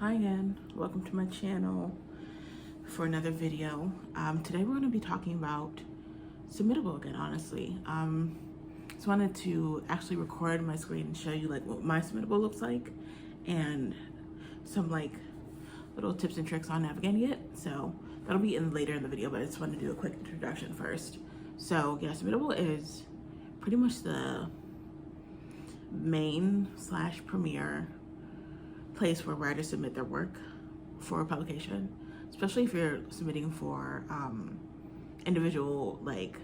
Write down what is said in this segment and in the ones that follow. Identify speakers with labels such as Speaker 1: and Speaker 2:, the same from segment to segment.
Speaker 1: Hi again, welcome to my channel for another video. Today we're going to be talking about Submittable again, honestly. Just wanted to actually record my screen and show you like what my Submittable looks like and some like little tips and tricks on navigating it. So that'll be later in the video, but I just wanted to do a quick introduction first. So yeah, Submittable is pretty much the main / premier place where writers submit their work for publication, especially if you're submitting for individual like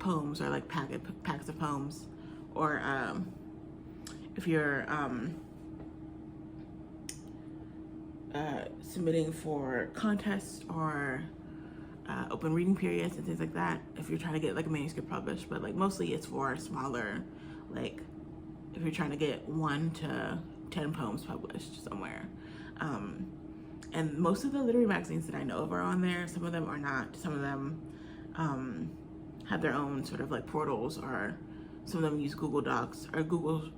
Speaker 1: poems or like packets of poems, or if you're submitting for contests or open reading periods and things like that, if you're trying to get like a manuscript published. But like mostly it's for smaller, like if you're trying to get 1 to 10 poems published somewhere. And most of the literary magazines that I know of are on there. Some of them are not. Some of them have their own sort of like portals, or some of them use Google Docs or Google,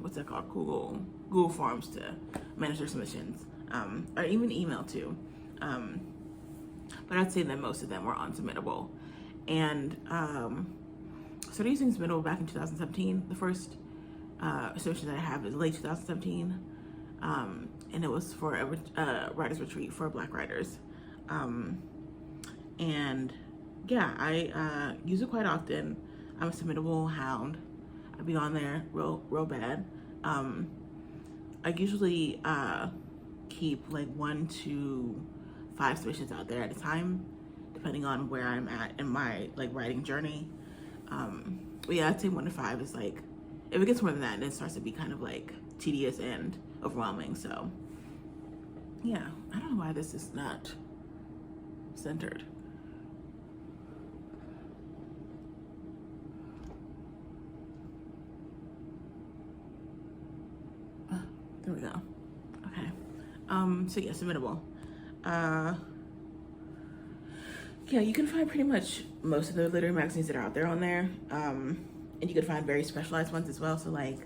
Speaker 1: what's that called? Google Forms to manage their submissions, or even email too. But I'd say that most of them were on Submittable. And started using Submittable back in 2017. The first submission that I have is late 2017, and it was for a writer's retreat for Black writers. And yeah, I use it quite often. I'm a Submittable hound. I be on there real bad. I usually keep like 1 to 5 submissions out there at a time, depending on where I'm at in my like writing journey. But yeah, I'd say 1 to 5 is like, if it gets more than that, then it starts to be kind of like tedious and overwhelming. So yeah, I don't know why this is not centered. There we go. Okay. So yeah, Submittable. Yeah, you can find pretty much most of the literary magazines that are out there on there. And you can find very specialized ones as well. So like,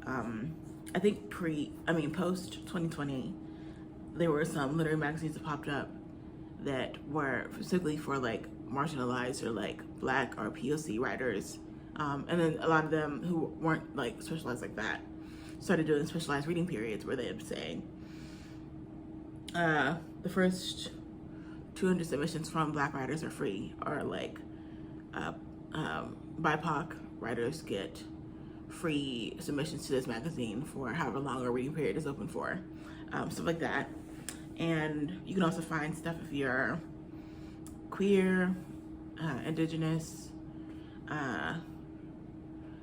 Speaker 1: I think post 2020, there were some literary magazines that popped up that were specifically for like marginalized or like Black or POC writers. And then a lot of them who weren't like specialized like that started doing specialized reading periods where they'd say, the first 200 submissions from Black writers are free, or like BIPOC writers get free submissions to this magazine for however long a reading period is open for, stuff like that. And you can also find stuff if you're queer, indigenous,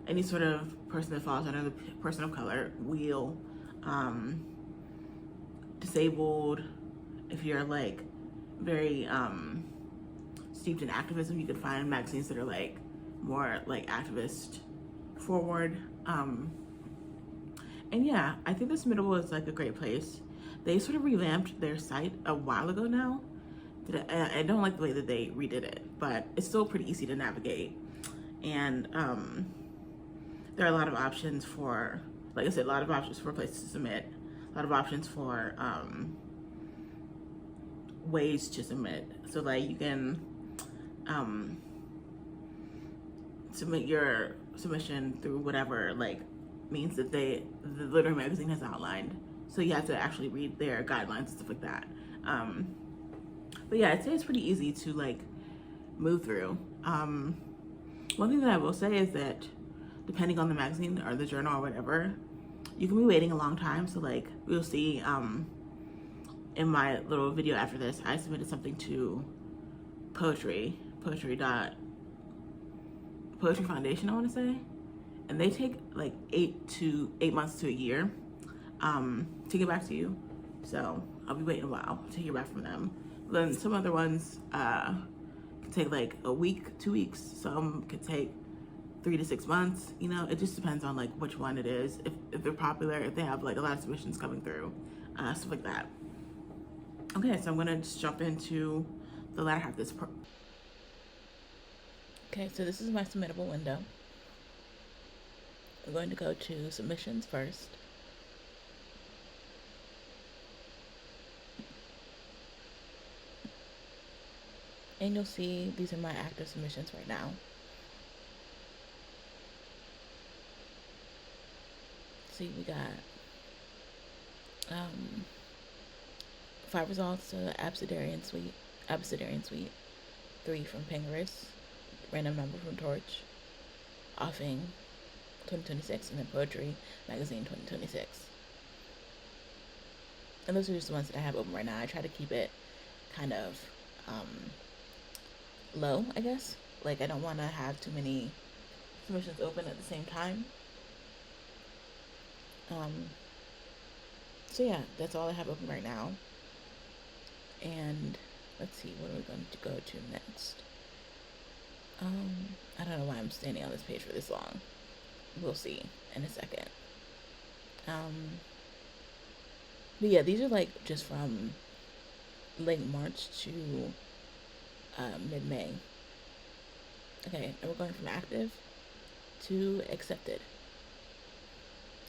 Speaker 1: any sort of person that falls under the person of color wheel, disabled. If you're like very steeped in activism, you can find magazines that are like more like activist forward. And yeah, I think the Submittable is like a great place. They sort of revamped their site a while ago now. I don't like the way that they redid it, but it's still pretty easy to navigate. And there are a lot of options for, like I said, a lot of options for places to submit, a lot of options for ways to submit. So like you can submit your submission through whatever like means that the literary magazine has outlined. So you have to actually read their guidelines and stuff like that. But yeah, I'd say it's pretty easy to like move through. One thing that I will say is that depending on the magazine or the journal or whatever, you can be waiting a long time. So like we'll see in my little video after this, I submitted something to Poetry Foundation, I want to say, and they take like 8 months to a year to get back to you. So I'll be waiting a while to hear back from them. Then some other ones can take like a week, 2 weeks. Some could take 3 to 6 months. You know, it just depends on like which one it is. If they're popular, if they have like a lot of submissions coming through, stuff like that. Okay, so I'm gonna just jump into the latter half of this. Okay, so this is my Submittable window. We're going to go to submissions first. And you'll see these are my active submissions right now. See, we got 5 results to Absidarian Suite, 3 from Penguins, random number from Torch, Offing 2026, and then Poetry Magazine 2026. And those are just the ones that I have open right now. I try to keep it kind of low, I guess. Like, I don't want to have too many submissions open at the same time. So yeah, that's all I have open right now. And let's see, what are we going to go to next? I don't know why I'm standing on this page for this long. We'll see in a second. But yeah, these are like just from late March to mid-May. Okay, and we're going from active to accepted.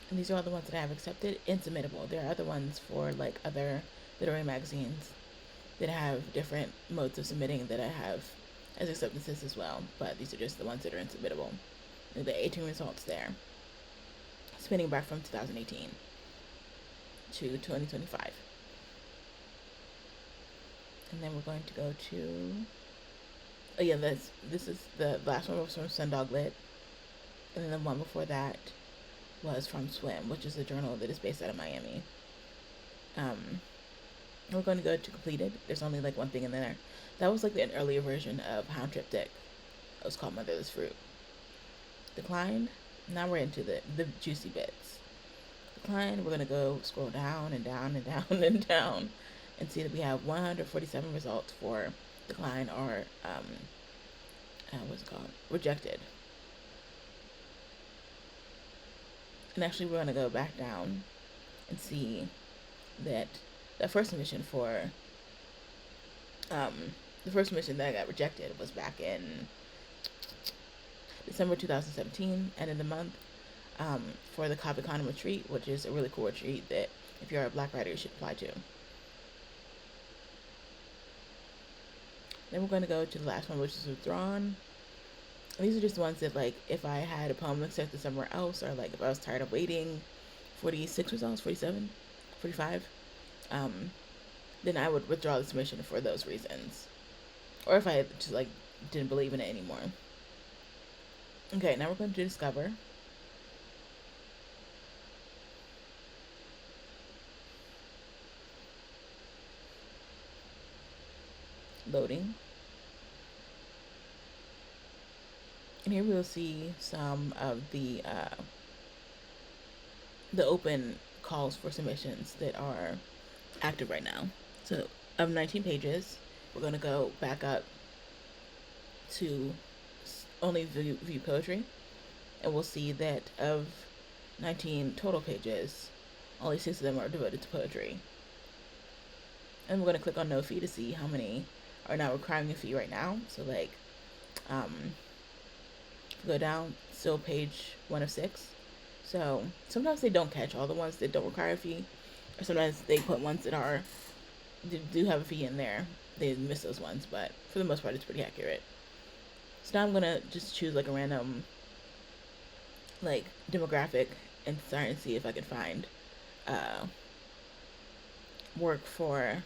Speaker 1: And these are all the ones that I have accepted and submittable. There are other ones for like other literary magazines that have different modes of submitting that I have as acceptances as well. But these are just the ones that are in submittable. The 18 results there. Spinning back from 2018 to 2025. And then we're going to go to... Oh yeah, this is the last one was from Sundog Lit. And then the one before that was from Swim, which is a journal that is based out of Miami. We're going to go to completed. There's only like one thing in there. That was like an earlier version of Hound Triptych. It was called Motherless Fruit. Declined. Now we're into the juicy bits. Declined. We're going to go scroll down and down and down and down and see that we have 147 results for decline or what's it called? Rejected. And actually, we're going to go back down and see that the first submission for the first submission that I got rejected was back in December 2017, and in the month for the Comic Con retreat, which is a really cool retreat that if you're a Black writer, you should apply to. Then we're going to go to the last one, which is withdrawn. And these are just the ones that, like, if I had a poem accepted somewhere else, or like if I was tired of waiting 46 results, 47, 45, then I would withdraw the submission for those reasons. Or if I just like didn't believe in it anymore. Okay, now we're going to discover. Loading. And here we'll see some of the open calls for submissions that are active right now. So of 19 pages, we're going to go back up to only view poetry, and we'll see that of 19 total pages, only 6 of them are devoted to poetry. And we're going to click on no fee to see how many are now requiring a fee right now. So like go down, still page 1 of 6. So sometimes they don't catch all the ones that don't require a fee, or sometimes they put ones that do have a fee in there. They miss those ones, but for the most part, it's pretty accurate. So now I'm gonna just choose like a random like demographic and start and see if I can find work for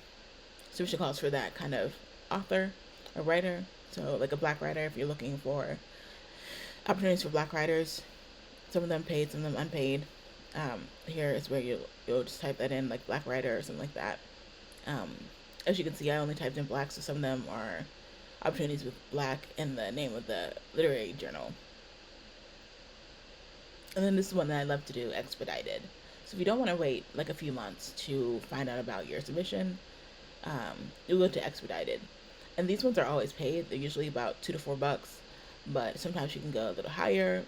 Speaker 1: submission calls for that kind of author or writer. So like a Black writer, if you're looking for opportunities for Black writers, some of them paid, some of them unpaid. Here is where you'll just type that in, like Black writer or something like that. As you can see, I only typed in Black, so some of them are opportunities with Black in the name of the literary journal. And then this is one that I love to do, expedited. So if you don't want to wait like a few months to find out about your submission, you'll go to expedited. And these ones are always paid. They're usually about $2 to $4, but sometimes you can go a little higher,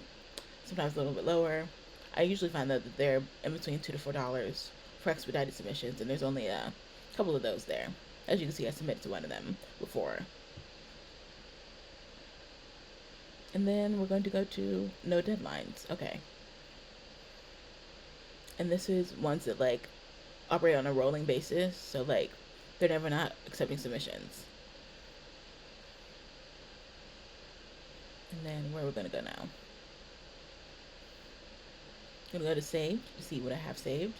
Speaker 1: sometimes a little bit lower. I usually find that they're in between $2 to $4 for expedited submissions, and there's only a couple of those there. As you can see, I submitted to one of them before. And then we're going to go to no deadlines. Okay. And this is ones that like operate on a rolling basis, so like they're never not accepting submissions. And then where we're gonna go now? I'm gonna go to saved to see what I have saved.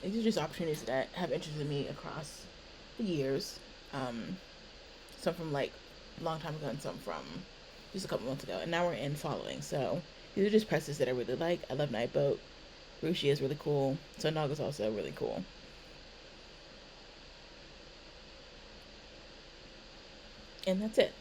Speaker 1: These are just opportunities that have interested me across the years. Some from like a long time ago and some from just a couple months ago. And now we're in following. So these are just presses that I really like. I love Nightboat. Rushi is really cool. Sunnog is also really cool. And that's it.